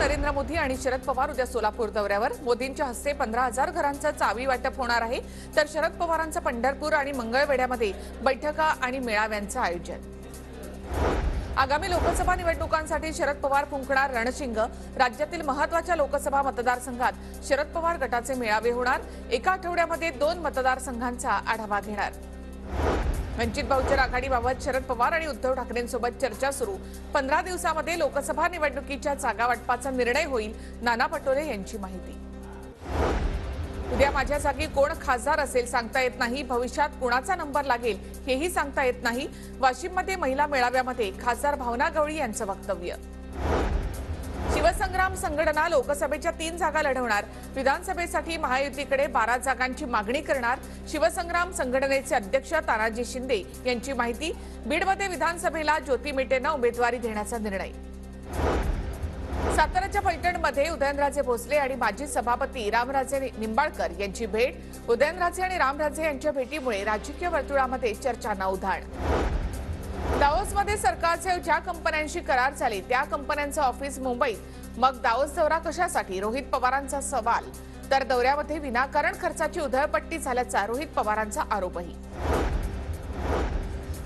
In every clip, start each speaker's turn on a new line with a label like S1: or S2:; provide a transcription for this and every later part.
S1: नरेंद्र मोदी आणि शरद पवार उद्या सोलापूर दौऱ्यावर। मोदींच्या हस्ते 15,000 घरांचं चावी वाटप होणार आहे, तर शरद पवारांचं पंढरपूर आणि मंगळवेढ्यामध्ये बैठका आणि मेळाव्यांचं आयोजन। आगामी लोकसभा निवडणुकांसाठी शरद पवार फुंकणार रणशिंग। राज्यातील महत्त्वाच्या लोकसभा मतदारसंघात शरद पवार गटाचे मेळावे होणार। एका आठवड्यामध्ये 2 मतदारसंघांचा आढावा घेणार। वंचित बहुजन आघाडीबाबत शरद पवार आणि उद्धव ठाकरेंसोबत चर्चा सुरू। 15 दिवसांमध्ये लोकसभा निवडणुकीच्या जागा वाटपाचा निर्णय होईल, नाना पटोले यांची माहिती। उद्या माझ्या जागी कोण खासदार असेल सांगता येत नाही। भविष्यात कोणाचा नंबर लागेल हेही सांगता येत नाही। वाशिममध्ये महिला मेळाव्यामध्ये खासदार भावना गवळी यांचं वक्तव्य। शिवसंग्राम संघटना लोकसभेच्या 3 जागा लढवणार। विधानसभेसाठी महायुतीकडे 12 जागांची मागणी करणार। शिवसंग्राम संघटनेचे अध्यक्ष तानाजी शिंदे यांची माहिती। बीडमध्ये विधानसभेला ज्योती मेटेंना उमेदवारी देण्याचा निर्णय। साताऱ्याच्या पैठणमध्ये उदयनराजे भोसले आणि माजी सभापती रामराजे निंबाळकर यांची भेट। उदयनराजे आणि रामराजे यांच्या भेटीमुळे राजकीय वर्तुळामध्ये चर्चांना उधाण। दावोसमध्ये सरकारचे ज्या कंपन्यांशी करार झाले त्या कंपन्यांचं ऑफिस मुंबईत, मग दावोस दौरा कशासाठी? रोहित पवारांचा सवाल। तर दौऱ्यामध्ये विनाकारण खर्चाची उधळपट्टी झाल्याचा रोहित पवारांचा आरोपही।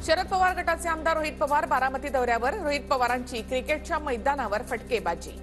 S1: शरद पवार गटाचे आमदार रोहित पवार बारामती दौऱ्यावर। रोहित पवारांची क्रिकेटच्या मैदानावर फटकेबाजी।